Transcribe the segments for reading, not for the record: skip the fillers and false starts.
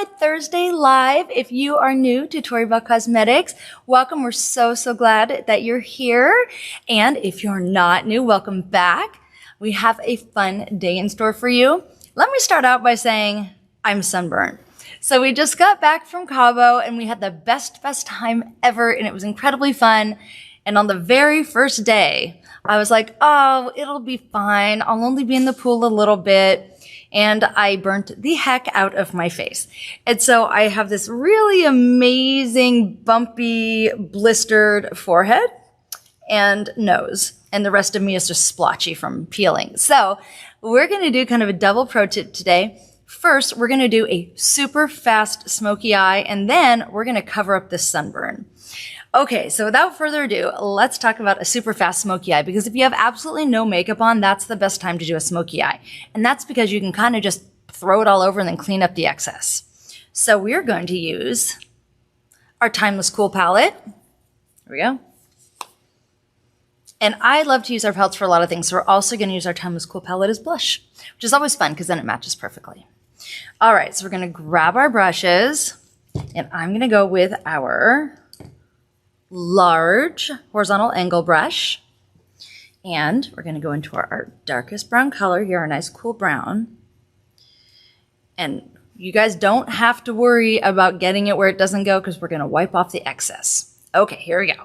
my Thursday Live. If you are new to Torybell Cosmetics, welcome. We're so glad that you're here. And if you're not new, welcome back. We have a fun day in store for you. Let me start out by saying I'm sunburned. So we just got back from Cabo and we had the best time ever, and it was incredibly fun. And on the very first day, I was like, oh, it'll be fine. I'll only be in the pool a little bit. And I burnt the heck out of my face. And so I have this really amazing, bumpy, blistered forehead and nose. And the rest of me is just splotchy from peeling. So we're going to do kind of a double pro tip today. First, we're going to do a super fast smoky eye, and then we're going to cover up this sunburn. Okay, so without further ado, let's talk about a super fast smoky eye, because if you have absolutely no makeup on, that's the best time to do a smoky eye. And that's because you can kind of just throw it all over and then clean up the excess. So we're going to use our Timeless Cool palette. There we go. And I love to use our palettes for a lot of things, so we're also going to use our Timeless Cool palette as blush, which is always fun because then it matches perfectly. All right, so we're going to grab our brushes, and I'm going to go with our large horizontal angle brush, and we're going to go into our darkest brown color here, our nice cool brown. And you guys don't have to worry about getting it where it doesn't go, because we're going to wipe off the excess. Okay, here we go.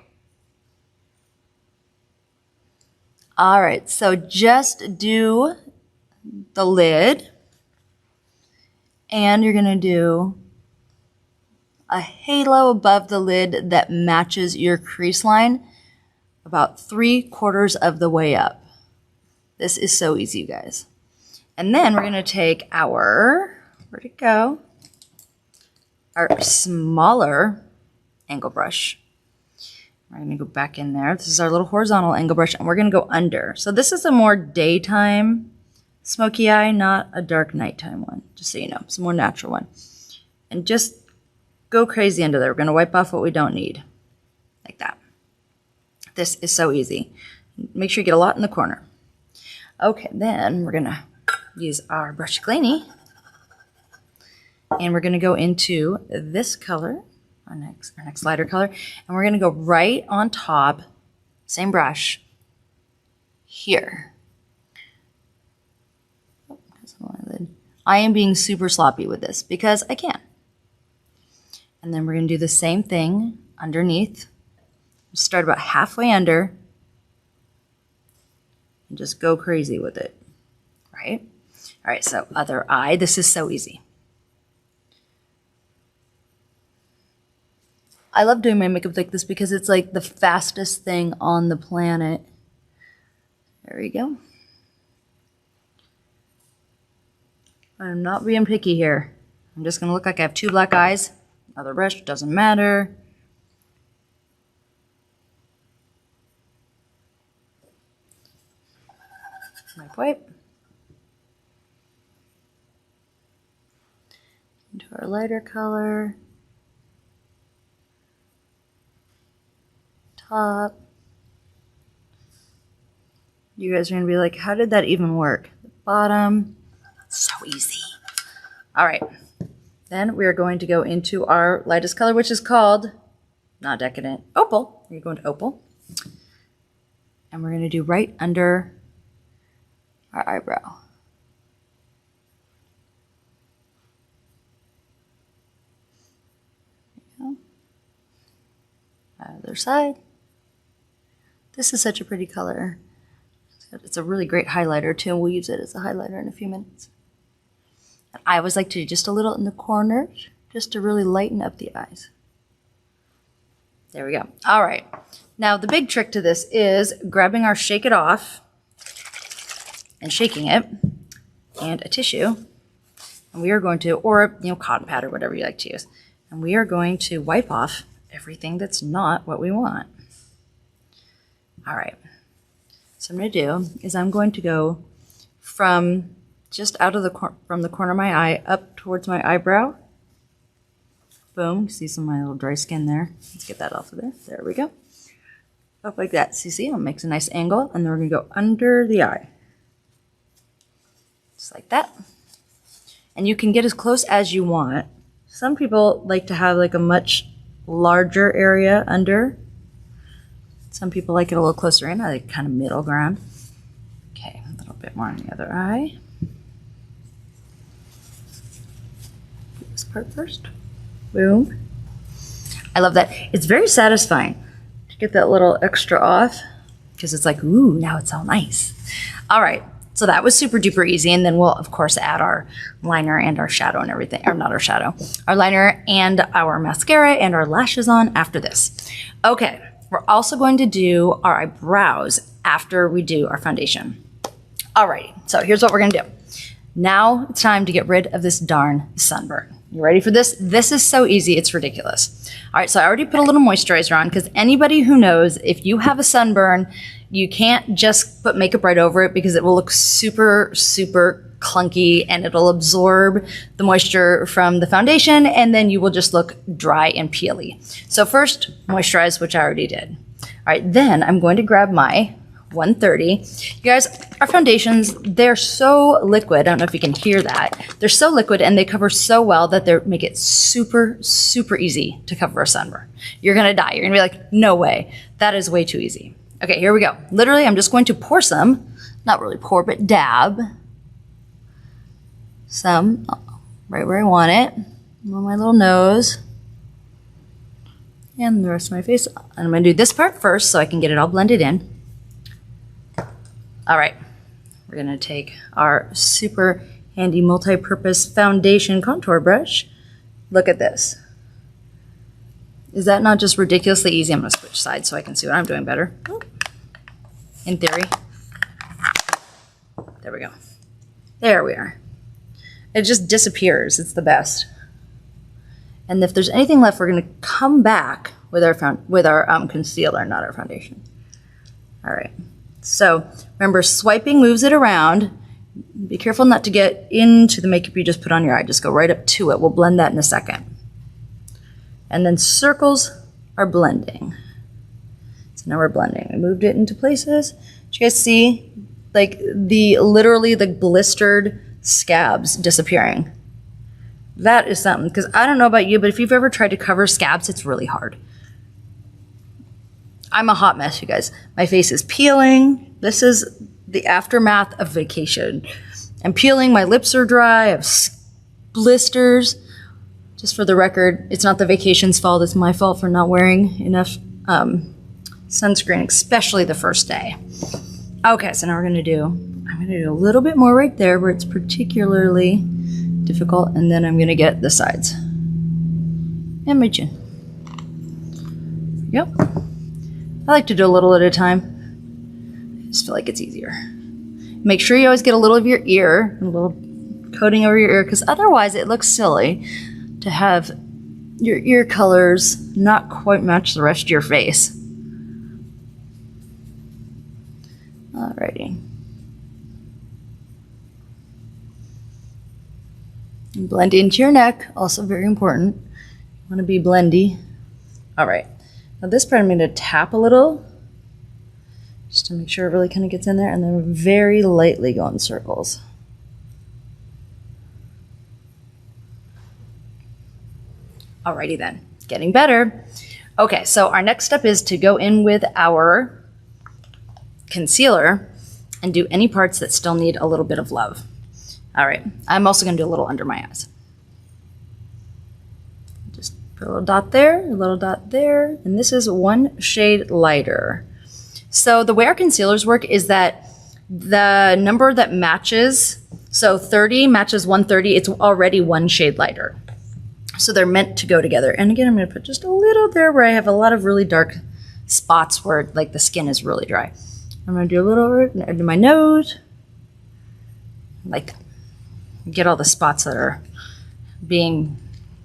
All right, so just do the lid, and you're going to do a halo above the lid that matches your crease line about 3/4 of the way up. This is so easy, you guys. And then we're going to take our, where'd it go? Our smaller angle brush. We're going to go back in there. This is our little horizontal angle brush, and we're going to go under. So this is a more daytime smoky eye, not a dark nighttime one, just so you know. It's a more natural one. And just go crazy under there. We're going to wipe off what we don't need, like that. This is so easy. Make sure you get a lot in the corner. Okay, then we're going to use our Brush Glaney, and we're going to go into this color, our next lighter color, and we're going to go right on top, same brush, here. Oh, that's my lid. I am being super sloppy with this because I can. And then we're going to do the same thing underneath. Start about halfway under and just go crazy with it, right? All right, so other eye. This is so easy. I love doing my makeup like this because it's like the fastest thing on the planet. There we go. I'm not being picky here. I'm just going to look like I have two black eyes. Other brush, doesn't matter. Wipe. Into our lighter color. Top. You guys are going to be like, how did that even work? The bottom. So easy. All right. Then we are going to go into our lightest color, which is called, not Decadent, Opal. We're going to Opal. And we're going to do right under our eyebrow. There you go. Other side. This is such a pretty color. It's a really great highlighter too. We'll use it as a highlighter in a few minutes. I always like to do just a little in the corners, just to really lighten up the eyes. There we go. All right. Now the big trick to this is grabbing our Shake It Off and shaking it, and a tissue, and we are going to, or cotton pad or whatever you like to use, and we are going to wipe off everything that's not what we want. All right. So I'm going to do is I'm going to go from just out of from the corner of my eye up towards my eyebrow. Boom. See some of my little dry skin there. Let's get that off of there. There we go. Up like that. So you see, it makes a nice angle, and then we're going to go under the eye. Just like that. And you can get as close as you want. Some people like to have like a much larger area under. Some people like it a little closer in. I like kind of middle ground. Okay, a little bit more on the other eye. Do this part first. Boom. I love that. It's very satisfying to get that little extra off because it's like, ooh, now it's all nice. All right. So that was super duper easy. And then we'll, of course, add our liner and our shadow and everything. Or not our shadow. Our liner and our mascara and our lashes on after this. Okay. We're also going to do our eyebrows after we do our foundation. Alrighty. So here's what we're going to do. Now it's time to get rid of this darn sunburn. You ready for this? This is so easy. It's ridiculous. All right. So I already put a little moisturizer on because anybody who knows if you have a sunburn, you can't just put makeup right over it because it will look super, super clunky and it'll absorb the moisture from the foundation and then you will just look dry and peely. So first, moisturize, which I already did. All right. Then I'm going to grab my 130. You guys, our foundations, they're so liquid. I don't know if you can hear that. They're so liquid and they cover so well that they make it super, super easy to cover a sunburn. You're going to die. You're going to be like, no way. That is way too easy. Okay, here we go. Literally, I'm just going to pour some, not really pour, but dab some right where I want it on my little nose and the rest of my face. And I'm going to do this part first so I can get it all blended in. All right, we're going to take our super handy multi-purpose foundation contour brush. Look at this. Is that not just ridiculously easy? I'm going to switch sides so I can see what I'm doing better. In theory. There we go. There we are. It just disappears. It's the best. And if there's anything left, we're going to come back with our concealer, not our foundation. All right. So remember, swiping moves it around. Be careful not to get into the makeup you just put on your eye. Just go right up to it. We'll blend that in a second. And then circles are blending. So now we're blending. I moved it into places. Did you guys see like literally the blistered scabs disappearing? That is something, because I don't know about you, but if you've ever tried to cover scabs, it's really hard. I'm a hot mess, you guys. My face is peeling. This is the aftermath of vacation. I'm peeling. My lips are dry. I have blisters. Just for the record, it's not the vacation's fault. It's my fault for not wearing enough sunscreen, especially the first day. Okay, so now I'm going to do a little bit more right there where it's particularly difficult, and then I'm going to get the sides and my chin. Yep. I like to do a little at a time. I just feel like it's easier. Make sure you always get a little of your ear, a little coating over your ear, because otherwise it looks silly to have your ear colors not quite match the rest of your face. Alrighty. And blend into your neck, also very important. You want to be blendy. All right. Now this part I'm going to tap a little just to make sure it really kind of gets in there, and then very lightly go in circles. Alrighty then, getting better. Okay, so our next step is to go in with our concealer and do any parts that still need a little bit of love. All right, I'm also going to do a little under my eyes. Just put a little dot there, a little dot there, and this is one shade lighter. So the way our concealers work is that the number that matches, so 30 matches 130, it's already one shade lighter. So they're meant to go together. And again, I'm going to put just a little there where I have a lot of really dark spots where like the skin is really dry. I'm going to do a little under my nose, like that. Get all the spots that are being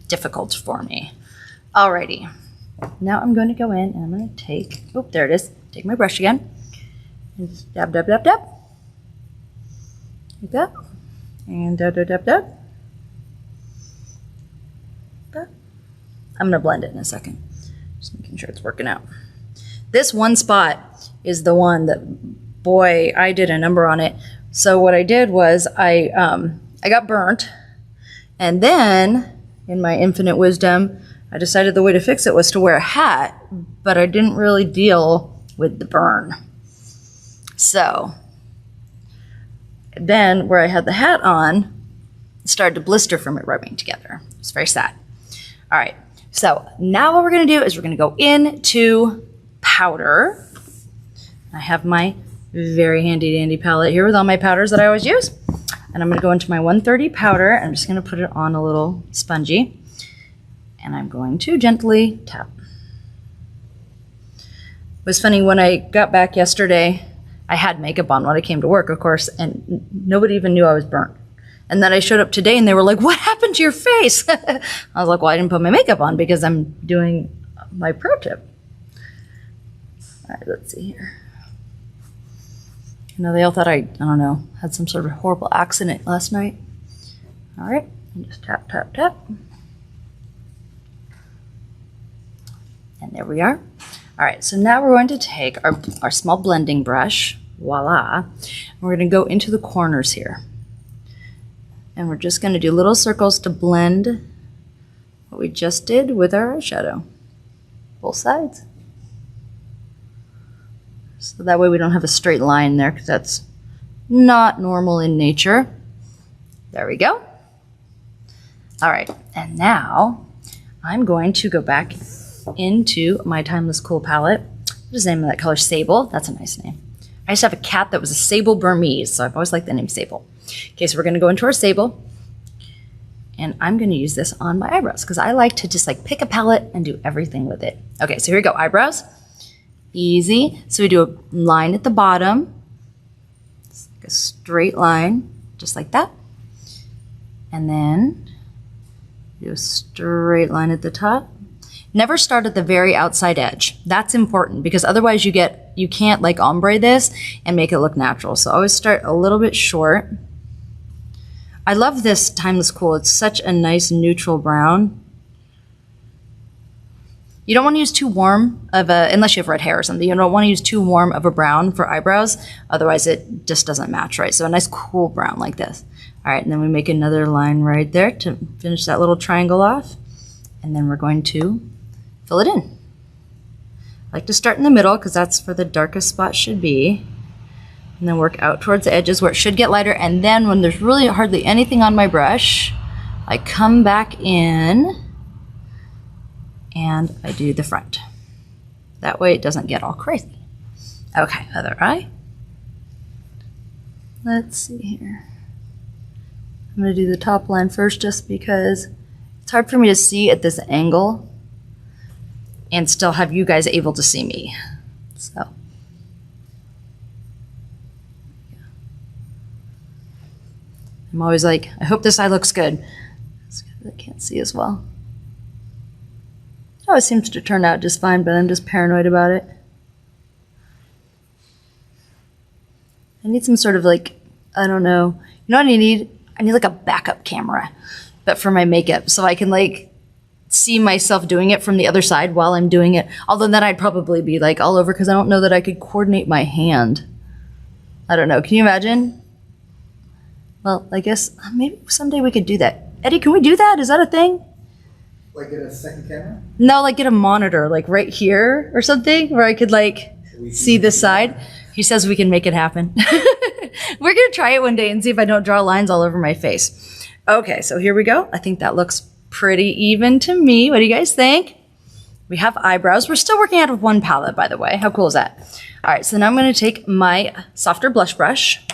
difficult for me. Alrighty. Now I'm going to go in and I'm going to take, oh, there it is. Take my brush again. And just dab, dab, dab, dab. Like that. And dab, dab, dab, dab. I'm going to blend it in a second. Just making sure it's working out. This one spot is the one that, boy, I did a number on it. So what I did was I got burnt, and then in my infinite wisdom, I decided the way to fix it was to wear a hat, but I didn't really deal with the burn. So then where I had the hat on, it started to blister from it rubbing together. It's very sad. All right, so now what we're gonna do is we're gonna go into powder. I have my very handy dandy palette here with all my powders that I always use. And I'm gonna go into my 130 powder. I'm just gonna put it on a little spongy. And I'm going to gently tap. It was funny, when I got back yesterday, I had makeup on when I came to work, of course, and nobody even knew I was burnt. And then I showed up today and they were like, what happened to your face? I was like, well, I didn't put my makeup on because I'm doing my pro tip. All right, let's see here. You know, they all thought I don't know, had some sort of horrible accident last night. All right, and just tap, tap, tap. And there we are. All right, so now we're going to take our small blending brush, voila. And we're gonna go into the corners here. And we're just gonna do little circles to blend what we just did with our eyeshadow. Both sides. So that way we don't have a straight line there, because that's not normal in nature. There we go. All right, and now I'm going to go back into my Timeless Cool palette. What is the name of that color? Sable. That's a nice name. I used to have a cat that was a Sable Burmese, so I've always liked the name Sable. Okay, so we're going to go into our Sable, and I'm going to use this on my eyebrows because I like to just like pick a palette and do everything with it. Okay, so here we go. Eyebrows. Easy. So we do a line at the bottom, it's like a straight line, just like that, and then do a straight line at the top. Never start at the very outside edge. That's important because otherwise you can't like ombre this and make it look natural. So always start a little bit short. I love this Timeless Cool. It's such a nice neutral brown. You don't want to use too warm of a, unless you have red hair or something, you don't want to use too warm of a brown for eyebrows. Otherwise it just doesn't match right. So a nice cool brown like this. All right, and then we make another line right there to finish that little triangle off. And then we're going to fill it in. I like to start in the middle because that's where the darkest spot should be. And then work out towards the edges where it should get lighter. And then when there's really hardly anything on my brush, I come back in and I do the front. That way it doesn't get all crazy. Okay, other eye. Let's see here. I'm gonna do the top line first just because it's hard for me to see at this angle and still have you guys able to see me. So. I'm always like, I hope this eye looks good. I can't see as well. Oh, it seems to turn out just fine, but I'm just paranoid about it. I need some sort of like, I don't know. You know what I need? I need like a backup camera, but for my makeup, so I can like see myself doing it from the other side while I'm doing it. Although then I'd probably be like all over because I don't know that I could coordinate my hand. I don't know. Can you imagine? Well, I guess maybe someday we could do that. Eddie, can we do that? Is that a thing? Like get a second camera? No, like get a monitor like right here or something where I could like see this side. He says we can make it happen. We're gonna try it one day and see if I don't draw lines all over my face. Okay, so here we go. I think that looks pretty even to me. What do you guys think? We have eyebrows. We're still working out of one palette, by the way. How cool is that? All right, so now I'm gonna take my softer blush brush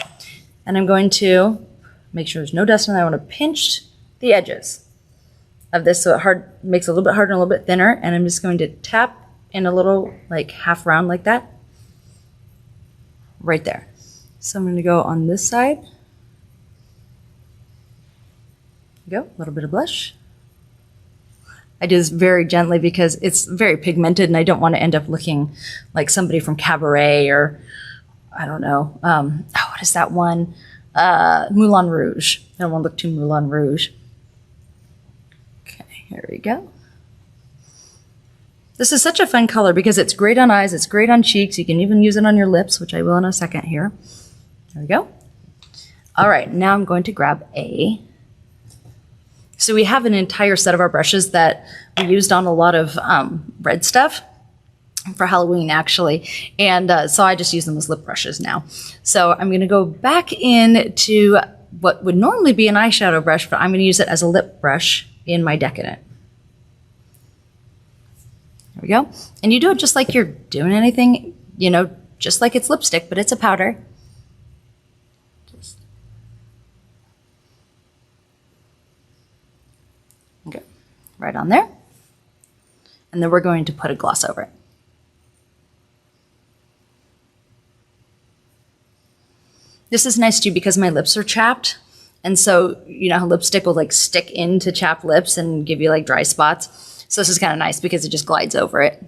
and I'm going to make sure there's no dust on it. I wanna pinch the edges of this so it makes it a little bit harder and a little bit thinner. And I'm just going to tap in a little like half round like that. Right there. So I'm going to go on this side. Go, a little bit of blush. I do this very gently because it's very pigmented and I don't want to end up looking like somebody from Cabaret or, I don't know, what is that one? Moulin Rouge. I don't want to look too Moulin Rouge. Okay, here we go. This is such a fun color because it's great on eyes, it's great on cheeks. You can even use it on your lips, which I will in a second here. There we go. All right, now I'm going to grab a So we have an entire set of our brushes that we used on a lot of red stuff for Halloween, actually. And so I just use them as lip brushes now. So I'm going to go back into what would normally be an eyeshadow brush, but I'm going to use it as a lip brush in my Decadent. There we go. And you do it just like you're doing anything, you know, just like it's lipstick, but it's a powder. Just okay, right on there. And then we're going to put a gloss over it. This is nice too because my lips are chapped. And so, you know how lipstick will like stick into chapped lips and give you like dry spots. So this is kind of nice because it just glides over it.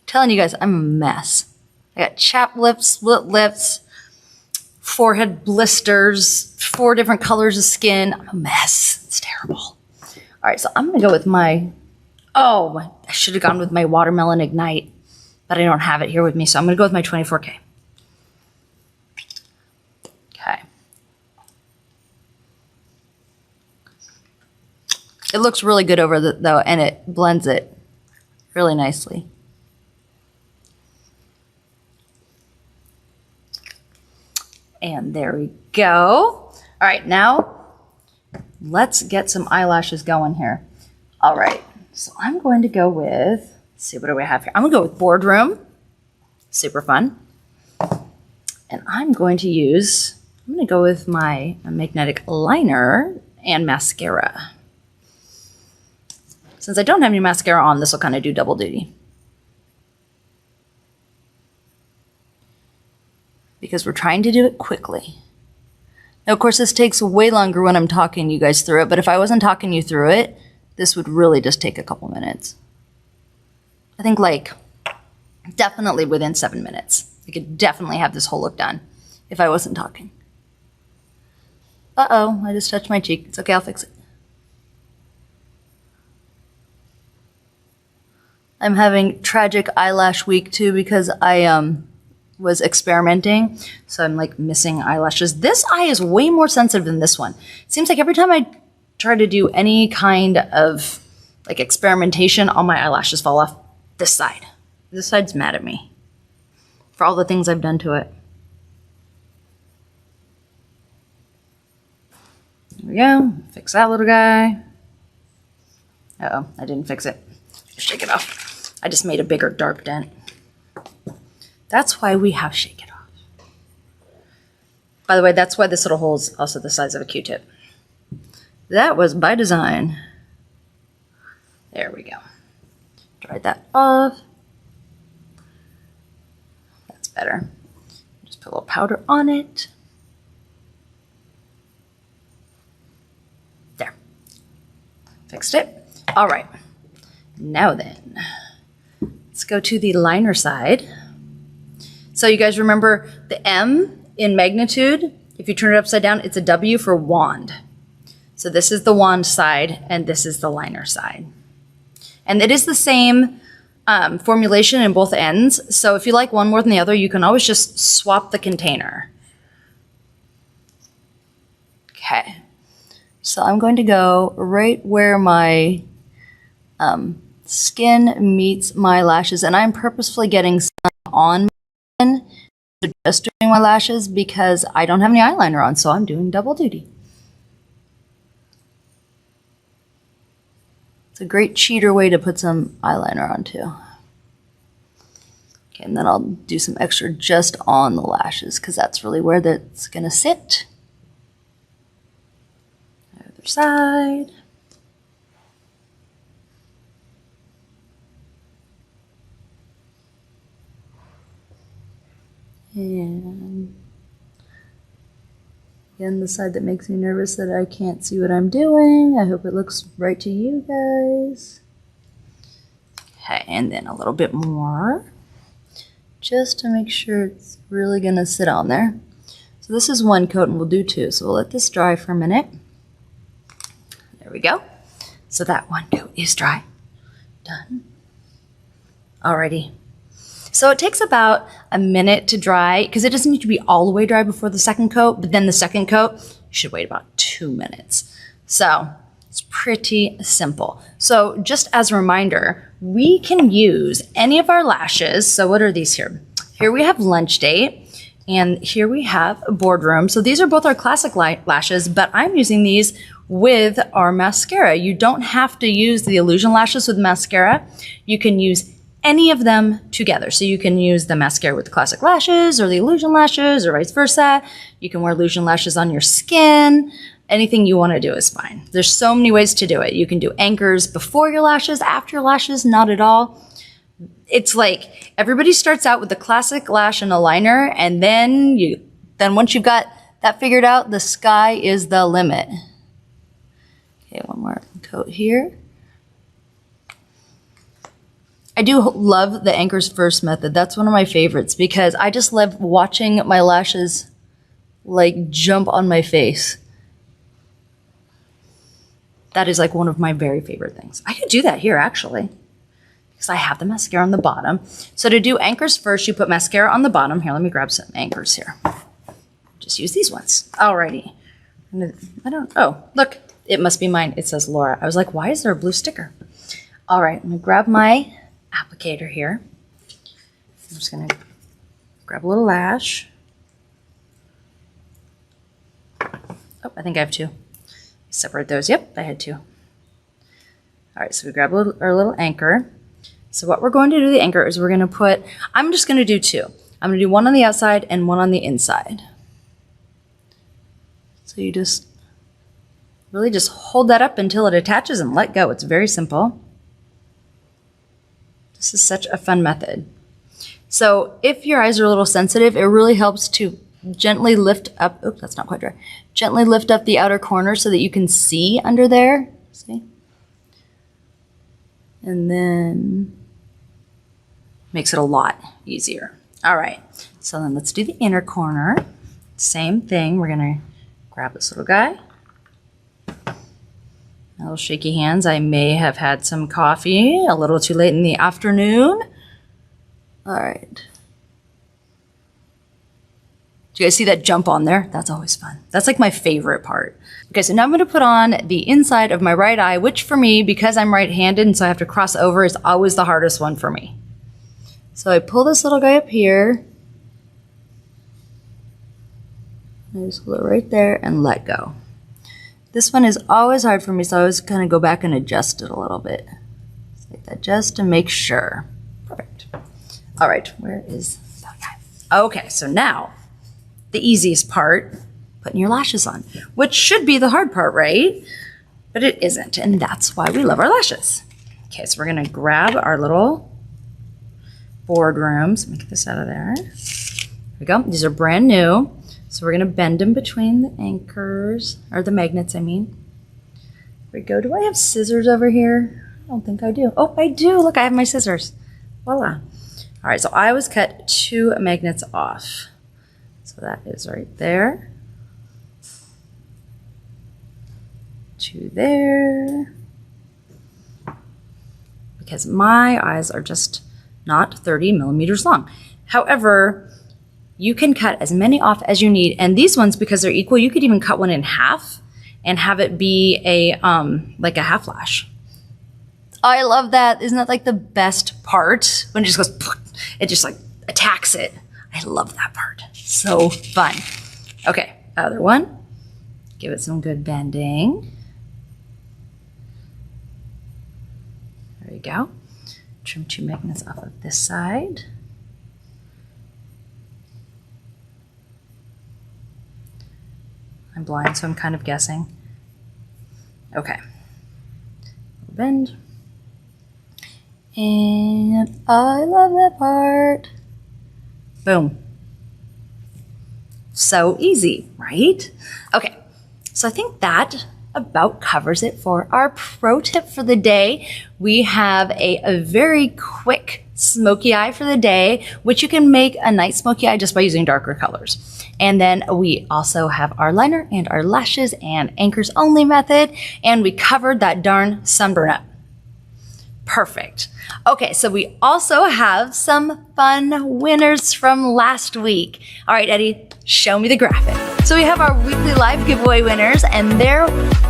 Telling you guys, I'm a mess. I got chapped lips, split lips, forehead blisters, 4 different colors of skin. I'm a mess. It's terrible. All right, so I'm gonna go with I should have gone with my Watermelon Ignite, but I don't have it here with me, so I'm gonna go with my 24K. Okay. It looks really good over though, and it blends it really nicely. And there we go. All right, now let's get some eyelashes going here. All right, so I'm going to go with, let's see, what do we have here? I'm gonna go with Boardroom, super fun. And I'm gonna go with my magnetic liner and mascara. Since I don't have any mascara on, this will kind of do double duty. Because we're trying to do it quickly. Now, of course, this takes way longer when I'm talking you guys through it, but if I wasn't talking you through it, this would really just take a couple minutes. I think like definitely within 7 minutes. I could definitely have this whole look done if I wasn't talking. Uh-oh, I just touched my cheek. It's okay, I'll fix it. I'm having tragic eyelash week too because I was experimenting, so I'm like missing eyelashes. This eye is way more sensitive than this one. It seems like every time I try to do any kind of like experimentation, all my eyelashes fall off this side. This side's mad at me for all the things I've done to it. There we go. Fix that little guy. Uh-oh, I didn't fix it. Shake it off. I just made a bigger dark dent. That's why we have Shake It Off. By the way, that's why this little hole is also the size of a Q-tip. That was by design. There we go. Dry that off. That's better. Just put a little powder on it. There. Fixed it. All right. Now then, let's go to the liner side. So you guys remember the M in magnitude? If you turn it upside down, it's a W for wand. So this is the wand side, and this is the liner side. And it is the same formulation in both ends. So if you like one more than the other, you can always just swap the container. Okay. So I'm going to go right where my skin meets my lashes, and I'm purposefully getting some on my skin, so just doing my lashes because I don't have any eyeliner on, so I'm doing double duty. It's a great cheater way to put some eyeliner on too. Okay, and then I'll do some extra just on the lashes because that's really where that's gonna sit. Other side. And again, the side that makes me nervous that I can't see what I'm doing. I hope it looks right to you guys. Okay, and then a little bit more, just to make sure it's really gonna sit on there. So this is one coat and we'll do two. So we'll let this dry for a minute. There we go. So that one coat is dry. Done. Alrighty. So it takes about a minute to dry because it doesn't need to be all the way dry before the second coat, but then the second coat, you should wait about 2 minutes. So it's pretty simple. So just as a reminder, we can use any of our lashes. So what are these here? Here we have Lunch Date. And here we have Boardroom. So these are both our classic lashes, but I'm using these with our mascara. You don't have to use the Illusion lashes with mascara. You can use any of them together. So you can use the mascara with the classic lashes or the Illusion lashes or vice versa. You can wear Illusion lashes on your skin. Anything you want to do is fine. There's so many ways to do it. You can do anchors before your lashes, after your lashes, not at all. It's like everybody starts out with the classic lash and a liner, and then once you've got that figured out, the sky is the limit. Okay, one more coat here. I do love the anchors first method. That's one of my favorites because I just love watching my lashes like jump on my face. That is like one of my very favorite things. I could do that here actually, because I have the mascara on the bottom. So to do anchors first, you put mascara on the bottom. Here, let me grab some anchors here. Just use these ones. Alrighty. Oh, look, it must be mine. It says Laura. I was like, why is there a blue sticker? All right, I'm gonna grab my applicator here. I'm just gonna grab a little lash. Oh, I think I have two. Separate those. Yep, I had two. All right, so we grab our little anchor. So what we're going to do the anchor is we're going to put, I'm just going to do two. I'm going to do one on the outside and one on the inside. So you just really just hold that up until it attaches and let go. It's very simple. This is such a fun method. So if your eyes are a little sensitive, it really helps to gently lift up, oops, that's not quite dry. Gently lift up the outer corner so that you can see under there. See? And then makes it a lot easier. All right, so then let's do the inner corner. Same thing, we're gonna grab this little guy. A little shaky hands. I may have had some coffee a little too late in the afternoon. All right. Do you guys see that jump on there? That's always fun. That's like my favorite part. Okay, so now I'm gonna put on the inside of my right eye, which for me, because I'm right-handed and so I have to cross over, is always the hardest one for me. So I pull this little guy up here. I just hold it right there and let go. This one is always hard for me, so I always kind of go back and adjust it a little bit. Just like that, just to make sure. Perfect. All right, where is that guy? Okay, so now, the easiest part, putting your lashes on, which should be the hard part, right? But it isn't, and that's why we love our lashes. Okay, so we're gonna grab our little Boardrooms. Let me get this out of there. Here we go. These are brand new. So we're gonna bend them between the anchors, or the magnets, I mean. Here we go. Do I have scissors over here? I don't think I do. Oh, I do. Look, I have my scissors. Voila. All right, so I always cut 2 magnets off. So that is right there. 2 there. Because my eyes are just not 30 millimeters long. However, you can cut as many off as you need. And these ones, because they're equal, you could even cut one in half and have it be a like a half lash. I love that. Isn't that like the best part? When it just goes, it just like attacks it. I love that part. So fun. Okay, other one. Give it some good bending. There we go. Trim 2 magnets off of this side. I'm blind, so I'm kind of guessing. Okay. Bend. And I love that part. Boom. So easy, right? Okay, so I think that about covers it for our pro tip for the day. We have a very quick smoky eye for the day, which you can make a night smoky eye just by using darker colors. And then we also have our liner and our lashes and anchors only method, and we covered that darn sunburn up. Perfect. Okay, so we also have some fun winners from last week. All right, Eddie, show me the graphic. So we have our weekly live giveaway winners, and they're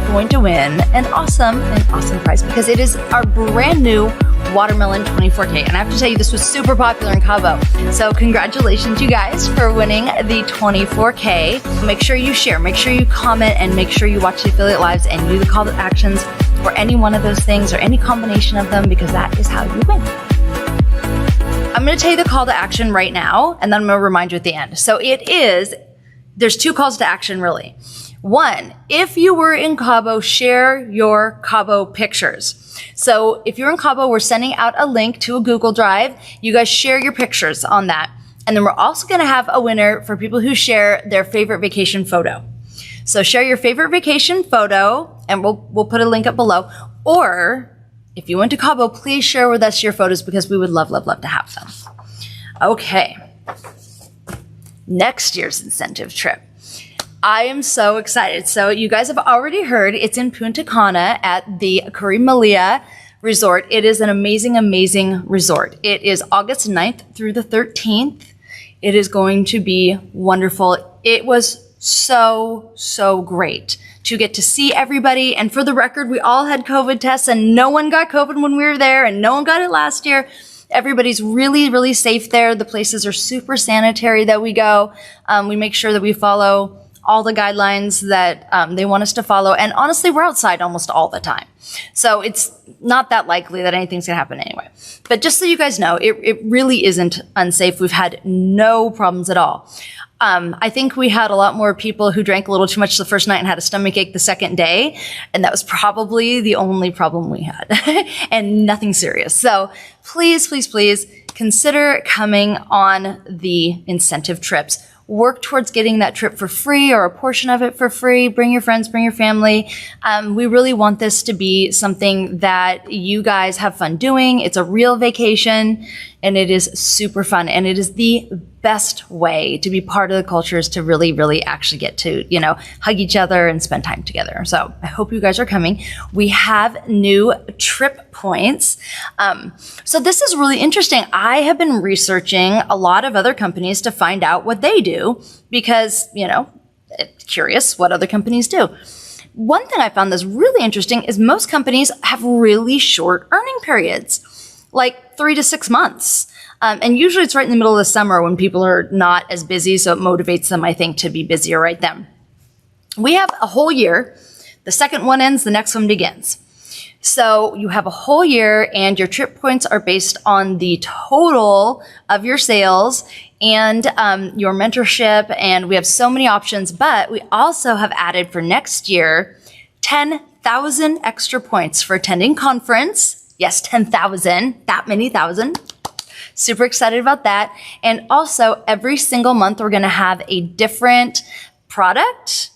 going to win an awesome prize because it is our brand new Watermelon 24K. And I have to tell you, this was super popular in Cabo. So congratulations, you guys, for winning the 24K. Make sure you share, make sure you comment, and make sure you watch the affiliate lives and do the call to actions for any one of those things or any combination of them, because that is how you win. I'm going to tell you the call to action right now, and then I'm going to remind you at the end. So there's two calls to action really. One, if you were in Cabo, share your Cabo pictures. So if you're in Cabo, we're sending out a link to a Google Drive. You guys share your pictures on that. And then we're also going to have a winner for people who share their favorite vacation photo. So share your favorite vacation photo, and we'll put a link up below. Or if you went to Cabo, please share with us your photos because we would love, love, love to have them. Okay. Next year's incentive trip. I am so excited. So you guys have already heard it's in Punta Cana at the Carimalia Resort. It is an amazing, amazing resort. It is August 9th through the 13th. It is going to be wonderful. It was so great to get to see everybody. And for the record, we all had COVID tests and no one got COVID when we were there and no one got it last year. Everybody's really, really safe there. The places are super sanitary that we go. We make sure that we follow all the guidelines that they want us to follow. And honestly, we're outside almost all the time. So it's not that likely that anything's gonna happen anyway. But just so you guys know, it really isn't unsafe. We've had no problems at all. I think we had a lot more people who drank a little too much the first night and had a stomachache the second day. And that was probably the only problem we had and nothing serious. So please, please, please consider coming on the incentive trips. Work towards getting that trip for free or a portion of it for free. Bring your friends, bring your family. We really want this to be something that you guys have fun doing. It's a real vacation and it is super fun. And it is the best way to be part of the culture is to really, really actually get to, hug each other and spend time together. So I hope you guys are coming. We have new trip points. So this is really interesting. I have been researching a lot of other companies to find out what they do because, curious what other companies do. One thing I found that's really interesting is most companies have really short earning periods, like 3 to 6 months. And usually it's right in the middle of the summer when people are not as busy, so it motivates them, I think, to be busier right then. We have a whole year. The second one ends, the next one begins. So you have a whole year and your trip points are based on the total of your sales and your mentorship. And we have so many options, but we also have added for next year 10,000 extra points for attending conference. Yes, 10,000, that many thousand. Super excited about that. And also every single month, we're going to have a different product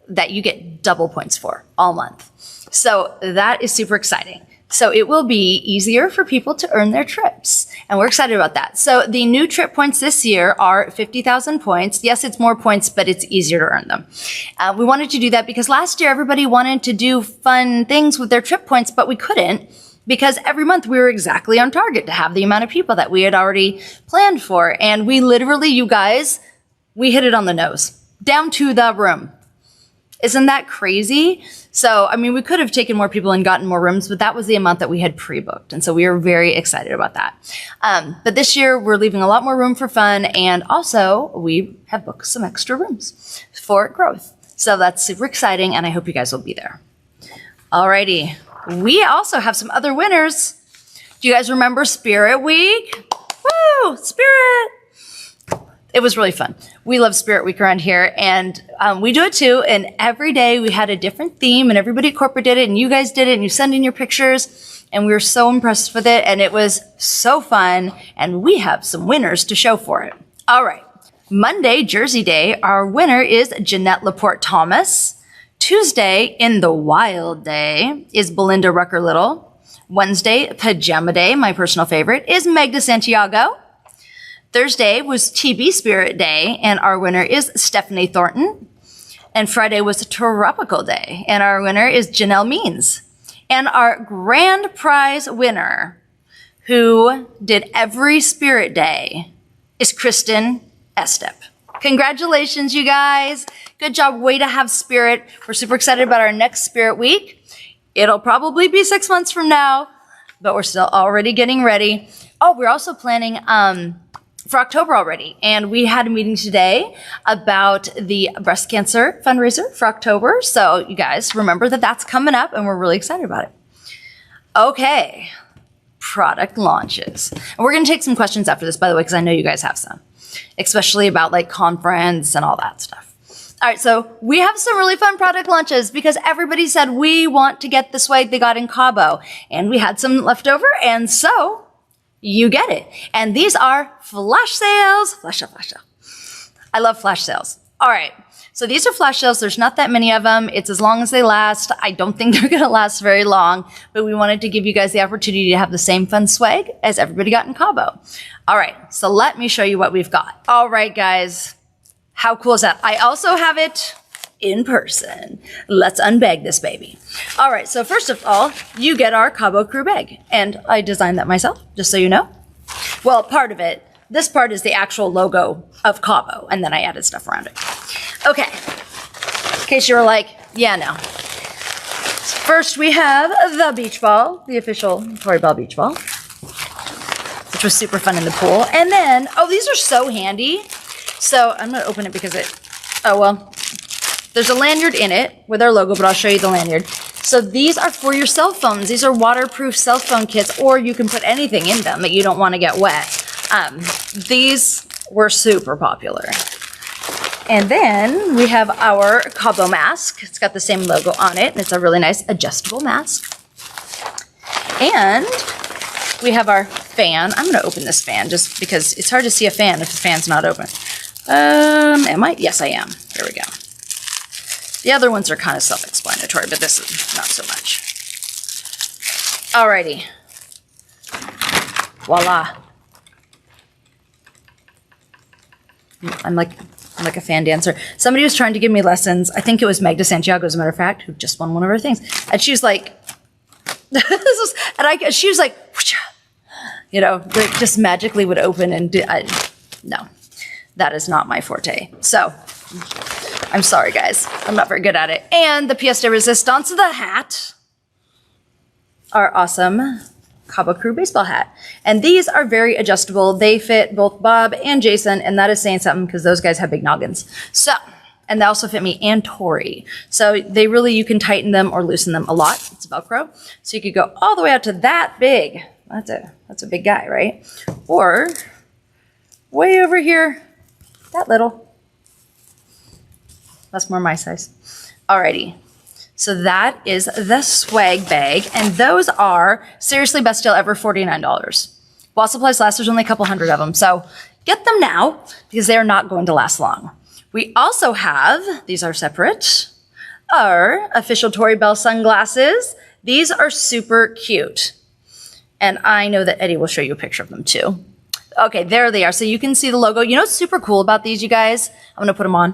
that you get double points for all month. So that is super exciting. So it will be easier for people to earn their trips. And we're excited about that. So the new trip points this year are 50,000 points. Yes, it's more points, but it's easier to earn them. We wanted to do that because last year, everybody wanted to do fun things with their trip points, but we couldn't. Because every month we were exactly on target to have the amount of people that we had already planned for. And we literally, you guys, we hit it on the nose, down to the room. Isn't that crazy? So, we could have taken more people and gotten more rooms, but that was the amount that we had pre-booked. And so we were very excited about that. But this year we're leaving a lot more room for fun. And also we have booked some extra rooms for growth. So that's super exciting. And I hope you guys will be there. Alrighty. We also have some other winners. Do you guys remember Spirit Week? Woo! Spirit! It was really fun. We love Spirit Week around here, and we do it too. And every day we had a different theme, and everybody at corporate did it, and you guys did it, and you send in your pictures, and we were so impressed with it, and it was so fun, and we have some winners to show for it. All right. Monday, Jersey Day, our winner is Jeanette Laporte Thomas. Tuesday, In the Wild Day, is Belinda Rucker-Little. Wednesday, Pajama Day, my personal favorite, is Meg de Santiago. Thursday was TB Spirit Day, and our winner is Stephanie Thornton. And Friday was Tropical Day, and our winner is Janelle Means. And our grand prize winner, who did every Spirit Day, is Kristen Estep. Congratulations, you guys. Good job. Way to have spirit. We're super excited about our next Spirit Week. It'll probably be 6 months from now, but we're still already getting ready. Oh, we're also planning for October already. And we had a meeting today about the breast cancer fundraiser for October. So you guys remember that that's coming up and we're really excited about it. Okay, product launches. And we're going to take some questions after this, by the way, because I know you guys have some, especially about like conference and all that stuff. All right, so we have some really fun product launches because everybody said we want to get the swag they got in Cabo. And we had some left over, and so you get it. And these are flash sales. Flash sale, flash sale. I love flash sales. All right, so these are flash sales. There's not that many of them. It's as long as they last. I don't think they're going to last very long, but we wanted to give you guys the opportunity to have the same fun swag as everybody got in Cabo. All right, so let me show you what we've got. All right, guys. How cool is that? I also have it in person. Let's unbag this baby. All right, so first of all, you get our Cabo Crew bag. And I designed that myself, just so you know. Well, part of it. This part is the actual logo of Cabo, and then I added stuff around it. Okay, in case you were like, yeah, no. First, we have the beach ball, the official Tori Bell beach ball, which was super fun in the pool. And then, oh, these are so handy. So I'm going to open it because there's a lanyard in it with our logo, but I'll show you the lanyard. So these are for your cell phones. These are waterproof cell phone kits, or you can put anything in them that you don't want to get wet. These were super popular. And then we have our Cabo mask. It's got the same logo on it, and it's a really nice adjustable mask. And we have our fan. I'm going to open this fan just because it's hard to see a fan if the fan's not open. Am I? Yes, I am. There we go. The other ones are kind of self-explanatory, but this is not so much. Alrighty. Voila. I'm like a fan dancer. Somebody was trying to give me lessons. I think it was Magda Santiago, as a matter of fact, who just won one of her things. And she was like, she was like, you know, like just magically would open and do. No. That is not my forte. So, I'm sorry, guys. I'm not very good at it. And the pièce de résistance of the hat, our awesome Cabo Crew baseball hat. And these are very adjustable. They fit both Bob and Jason, and that is saying something because those guys have big noggins. So, and they also fit me and Tori. So they really, you can tighten them or loosen them a lot. It's Velcro. So you could go all the way out to that big. That's a big guy, right? Or way over here. That little. That's more my size. Alrighty. So that is the swag bag. And those are, seriously, best deal ever, $49. While supplies last, there's only a couple hundred of them. So get them now because they are not going to last long. We also have, these are separate, our official Tori Bell sunglasses. These are super cute. And I know that Eddie will show you a picture of them too. Okay, there they are. So you can see the logo. You know what's super cool about these, you guys? I'm going to put them on.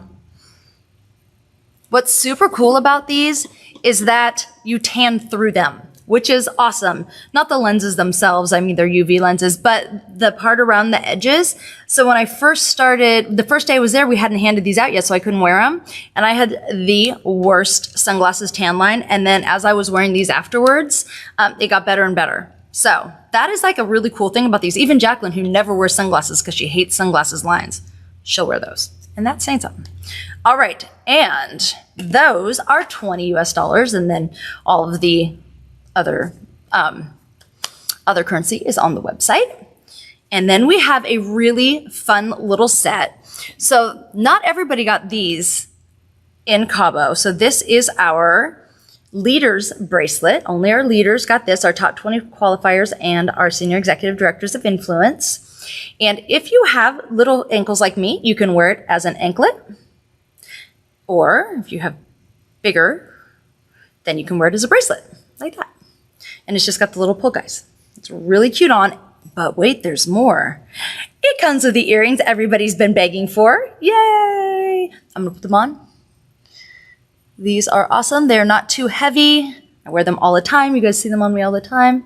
What's super cool about these is that you tan through them, which is awesome. Not the lenses themselves. I mean, they're UV lenses, but the part around the edges. So when I first started, the first day I was there, we hadn't handed these out yet, so I couldn't wear them. And I had the worst sunglasses tan line. And then as I was wearing these afterwards, it got better and better. So that is like a really cool thing about these. Even Jacqueline, who never wears sunglasses because she hates sunglasses lines, she'll wear those. And that's saying something. All right. And those are $20 US. And then all of the other currency is on the website. And then we have a really fun little set. So not everybody got these in Cabo. So this is our leaders bracelet. Only our leaders got this, our top 20 qualifiers and our senior executive directors of influence. And if you have little ankles like me, you can wear it as an anklet. Or if you have bigger, then you can wear it as a bracelet, like that. And it's just got the little pull guys. It's really cute on, but wait, there's more. It comes with the earrings everybody's been begging for. Yay! I'm gonna put them on. These are awesome. They're not too heavy. I wear them all the time. You guys see them on me all the time.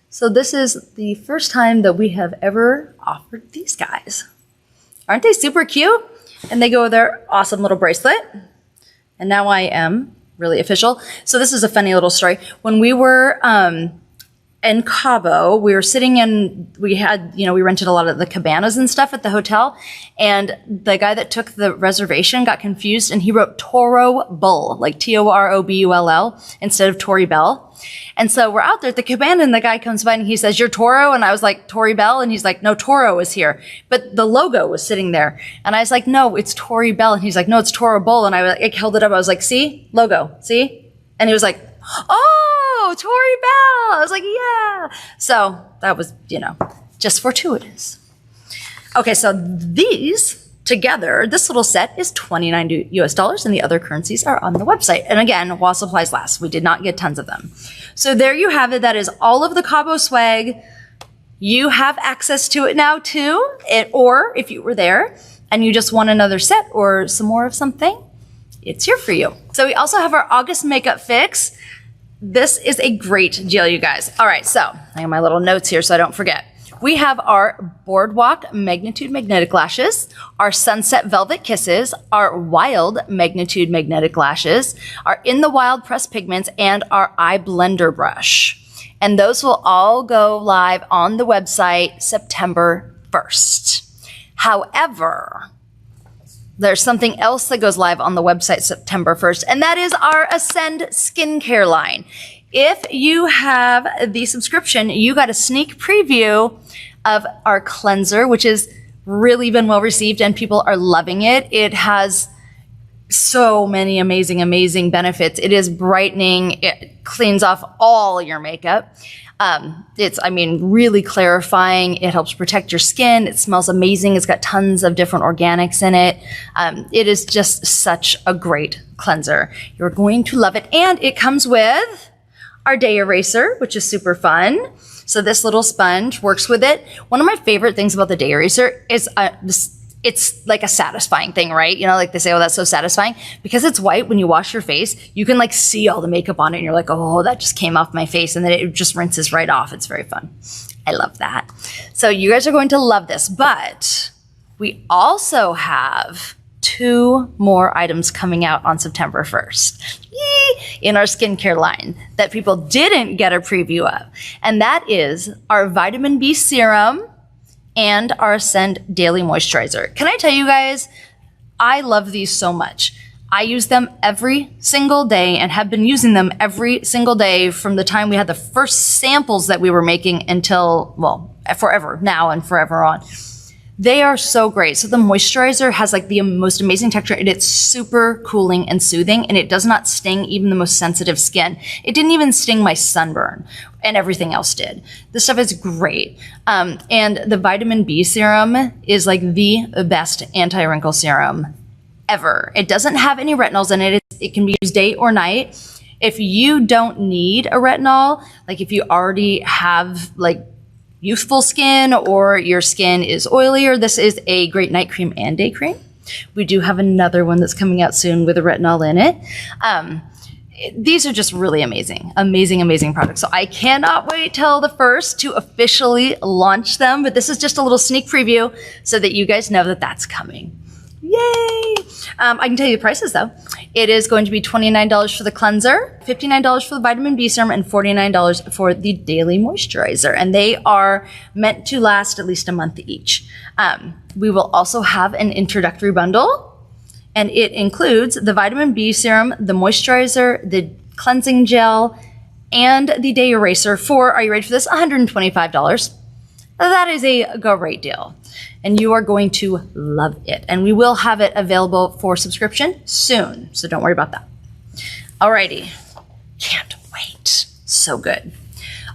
So this is the first time that we have ever offered these guys. Aren't they super cute? And they go with their awesome little bracelet. And now I am really official. So this is a funny little story. When we were in Cabo, we were sitting in, we rented a lot of the cabanas and stuff at the hotel. And the guy that took the reservation got confused and he wrote Toro Bull, like Torobull instead of Tori Bell. And so we're out there at the cabana and the guy comes by and he says, "You're Toro?" And I was like, "Tori Bell?" And he's like, "No, Toro is here." But the logo was sitting there. And I was like, "No, it's Tori Bell." And he's like, "No, it's Toro Bull." And I held it up. I was like, "See? Logo. See?" And he was like, "Oh, Tori Bell." I was like, "Yeah." So that was, just fortuitous. Okay, so these together, this little set is $29 US, and the other currencies are on the website. And again, while supplies last, we did not get tons of them. So there you have it. That is all of the Cabo swag. You have access to it now too. Or if you were there and you just want another set or some more of something, it's here for you. So we also have our August makeup fix. This is a great deal, you guys. All right, so I have my little notes here so I don't forget. We have our Boardwalk Magnitude Magnetic Lashes, our Sunset Velvet Kisses, our Wild Magnitude Magnetic Lashes, our In the Wild Pressed Pigments, and our Eye Blender Brush. And those will all go live on the website September 1st. However, there's something else that goes live on the website September 1st, and that is our Ascend skincare line. If you have the subscription, you got a sneak preview of our cleanser, which has really been well received and people are loving it. It has so many amazing benefits. It is brightening. It cleans off all your makeup. It's really clarifying. It helps protect your skin. It smells amazing. It's got tons of different organics in it. It is just such a great cleanser. You're going to love it. And it comes with our day eraser, which is super fun. So this little sponge works with it. One of my favorite things about the day eraser is it's like a satisfying thing, right? Like they say, "Oh, that's so satisfying." Because it's white, when you wash your face, you can see all the makeup on it and you're like, "Oh, that just came off my face." And then it just rinses right off. It's very fun. I love that. So you guys are going to love this, but we also have 2 more items coming out on September 1st in our skincare line that people didn't get a preview of. And that is our vitamin B serum and our Ascend Daily Moisturizer. Can I tell you guys, I love these so much. I use them every single day and have been using them every single day from the time we had the first samples that we were making until, forever now and forever on. They are so great. So the moisturizer has the most amazing texture, and it's super cooling and soothing, and it does not sting even the most sensitive skin. It didn't even sting my sunburn, and everything else did. This stuff is great. And the vitamin B serum is the best anti-wrinkle serum ever. It doesn't have any retinols in it. It can be used day or night. If you don't need a retinol, if you already have youthful skin or your skin is oilier, this is a great night cream and day cream. We do have another one that's coming out soon with a retinol in it. These are just really amazing products. So I cannot wait till the 1st to officially launch them, but this is just a little sneak preview so that you guys know that that's coming. Yay! I can tell you the prices though. It is going to be $29 for the cleanser, $59 for the vitamin B serum, and $49 for the daily moisturizer. And they are meant to last at least a month each. We will also have an introductory bundle, and it includes the vitamin B serum, the moisturizer, the cleansing gel, and the day eraser for, are you ready for this? $125. That is a great deal, and you are going to love it. And we will have it available for subscription soon, so don't worry about that. Alrighty, can't wait. So good.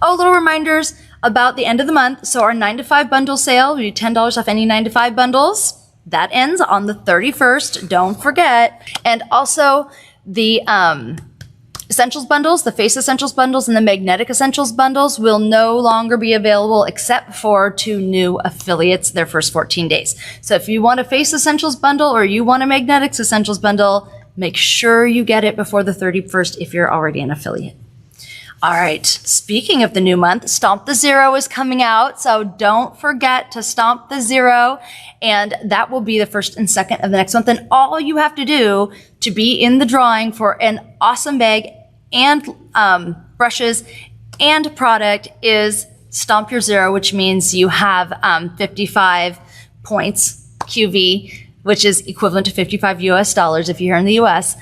Oh, little reminders about the end of the month. So our 9 to 5 bundle sale, we do $10 off any 9 to 5 bundles. That ends on the 31st, don't forget. And also the Essentials bundles, the Face Essentials bundles, and the Magnetic Essentials bundles will no longer be available except for 2 new affiliates their first 14 days. So if you want a Face Essentials bundle or you want a Magnetics Essentials bundle, make sure you get it before the 31st if you're already an affiliate. All right. Speaking of the new month, Stomp the Zero is coming out. So don't forget to stomp the zero. And that will be the first and second of the next month. And all you have to do to be in the drawing for an awesome bag and brushes and product is stomp your zero, which means you have 55 points QV, which is equivalent to 55 US dollars if you're here in the US,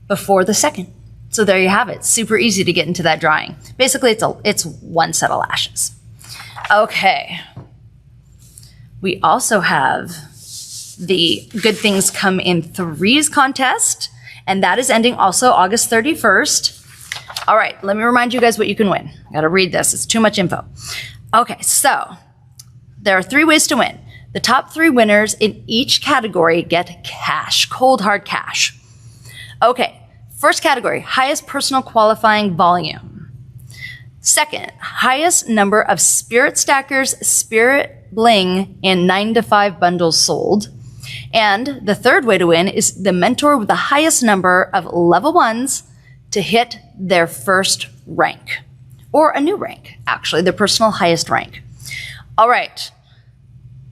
before the second. So there you have it. Super easy to get into that drawing. Basically, it's one set of lashes. Okay. We also have the Good Things Come in Threes contest, and that is ending also August 31st. All right, let me remind you guys what you can win. I gotta read this, it's too much info. Okay, so there are 3 ways to win. The top 3 winners in each category get cash, cold hard cash. Okay. First category, highest personal qualifying volume. Second, highest number of Spirit Stackers, Spirit Bling, and 9 to 5 bundles sold. And the third way to win is the mentor with the highest number of level 1s to hit their first rank. Or a new rank, actually, their personal highest rank. All right.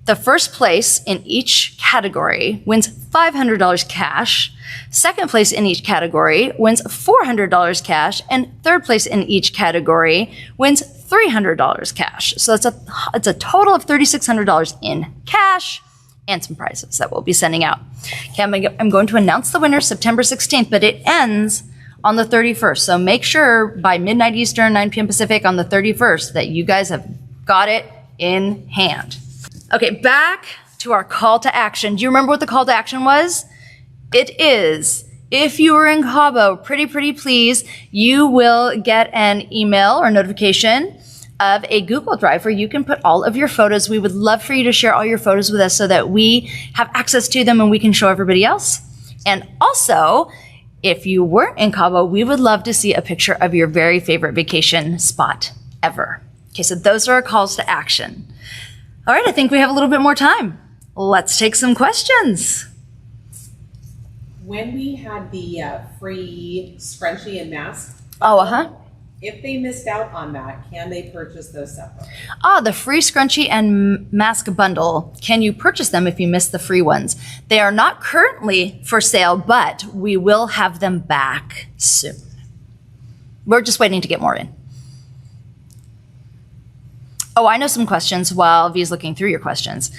The first place in each category wins $500 cash. Second place in each category wins $400 cash, and third place in each category wins $300 cash. So it's a total of $3,600 in cash and some prizes that we'll be sending out. Okay, I'm going to announce the winner September 16th, but it ends on the 31st. So make sure by midnight Eastern, 9 p.m. Pacific on the 31st that you guys have got it in hand. Okay, back to our call to action. Do you remember what the call to action was? It is, if you are in Cabo, pretty please, you will get an email or notification of a Google Drive where you can put all of your photos. We would love for you to share all your photos with us so that we have access to them and we can show everybody else. And also, if you weren't in Cabo, we would love to see a picture of your very favorite vacation spot ever. Okay, so those are our calls to action. All right, I think we have a little bit more time. Let's take some questions. When we had the free scrunchie and mask, if they missed out on that, can they purchase those separately? The free scrunchie and mask bundle. Can you purchase them if you missed the free ones? They are not currently for sale, but we will have them back soon. We're just waiting to get more in. Oh, I know some questions while V's looking through your questions.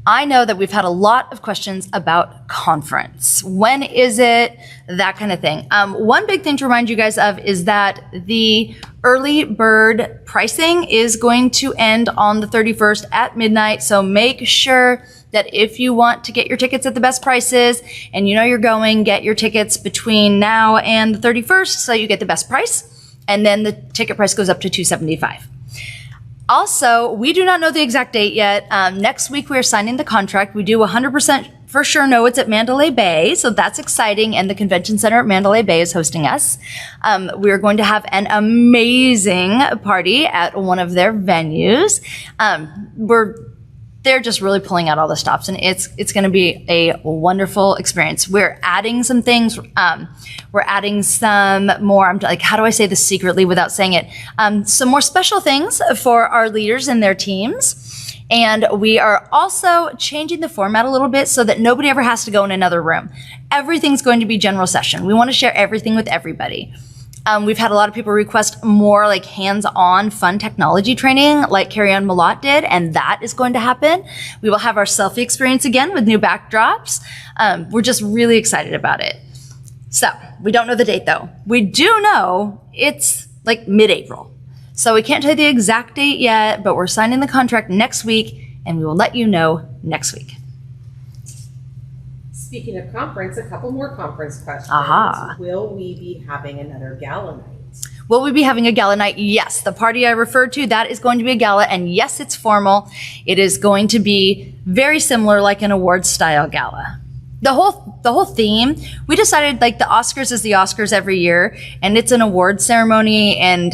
I know that we've had a lot of questions about conference. When is it? That kind of thing. One big thing to remind you guys of is that the early bird pricing is going to end on the 31st at midnight. So make sure that if you want to get your tickets at the best prices and you know you're going, get your tickets between now and the 31st so you get the best price. And then the ticket price goes up to $275. Also, we do not know the exact date yet. Next week, we are signing the contract. We do 100% for sure know it's at Mandalay Bay, so that's exciting, and the Convention Center at Mandalay Bay is hosting us. We are going to have an amazing party at one of their venues. They're just really pulling out all the stops, and it's going to be a wonderful experience. We're adding some things. We're adding some more, I'm like, how do I say this secretly without saying it? Some more special things for our leaders and their teams. And we are also changing the format a little bit so that nobody ever has to go in another room. Everything's going to be general session. We want to share everything with everybody. We've had a lot of people request more like hands-on fun technology training like Carrie-Ann Malott did, and that is going to happen. We will have our selfie experience again with new backdrops. We're just really excited about it. So we don't know the date though. We do know it's like mid-April. So we can't tell you the exact date yet, but we're signing the contract next week and we will let you know next week. Speaking of conference, a couple more conference questions. Aha. Will we be having another gala night? Will we be having a gala night? Yes. The party I referred to, that is going to be a gala. And yes, it's formal. It is going to be very similar like an awards style gala. The whole theme, we decided like the Oscars is the Oscars every year, and it's an award ceremony, and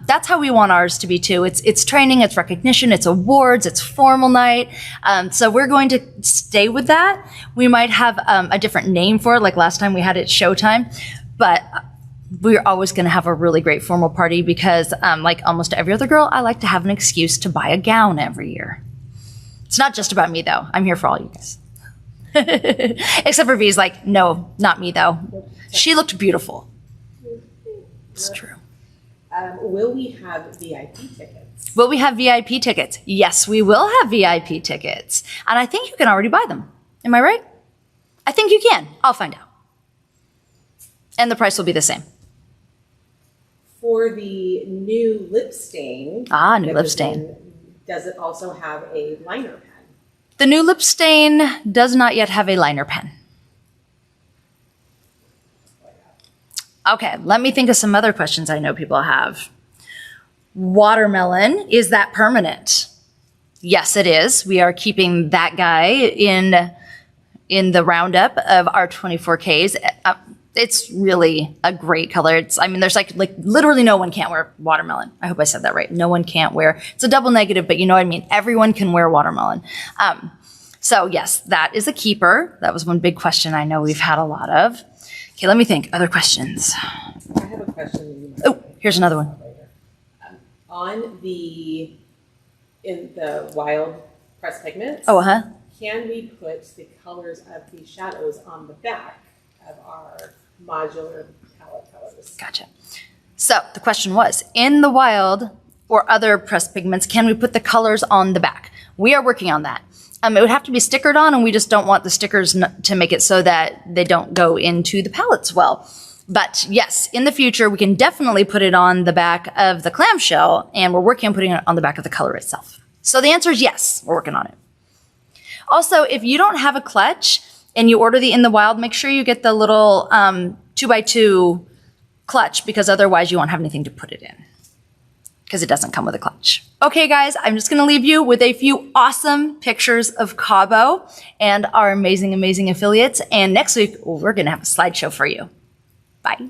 that's how we want ours to be too. It's training, it's recognition, it's awards, it's formal night. So we're going to stay with that. We might have a different name for it, like last time we had it Showtime, but we're always going to have a really great formal party because, like almost every other girl, I like to have an excuse to buy a gown every year. It's not just about me, though. I'm here for all you guys. Except for V's like, no, not me, though. She looked beautiful. It's true. Will we have VIP tickets? Will we have VIP tickets? Yes, we will have VIP tickets. And I think you can already buy them. Am I right? I think you can. I'll find out. And the price will be the same. For the new lip stain. New lip stain. Does it also have a liner pen? The new lip stain does not yet have a liner pen. Okay, let me think of some other questions I know people have. Watermelon, is that permanent? Yes, it is. We are keeping that guy in the roundup of our 24Ks. It's really a great color. There's like literally no one can't wear watermelon. I hope I said that right. No one can't wear. It's a double negative, but you know what I mean. Everyone can wear watermelon. So yes, that is a keeper. That was one big question I know we've had a lot of. Okay, let me think. Other questions. I have a question. Oh, here's another one. In the wild pressed pigments. Oh, uh-huh. Can we put the colors of the shadows on the back of our modular palette colors? Gotcha. So the question was, in the wild or other pressed pigments, can we put the colors on the back? We are working on that. It would have to be stickered on, and we just don't want the stickers to make it so that they don't go into the palettes well. But yes, in the future, we can definitely put it on the back of the clamshell, and we're working on putting it on the back of the color itself. So the answer is yes, we're working on it. Also, if you don't have a clutch and you order the In the Wild, make sure you get the little 2x2 clutch, because otherwise you won't have anything to put it in, because it doesn't come with a clutch. Okay, guys, I'm just going to leave you with a few awesome pictures of Cabo and our amazing, amazing affiliates. And next week, we're going to have a slideshow for you. Bye.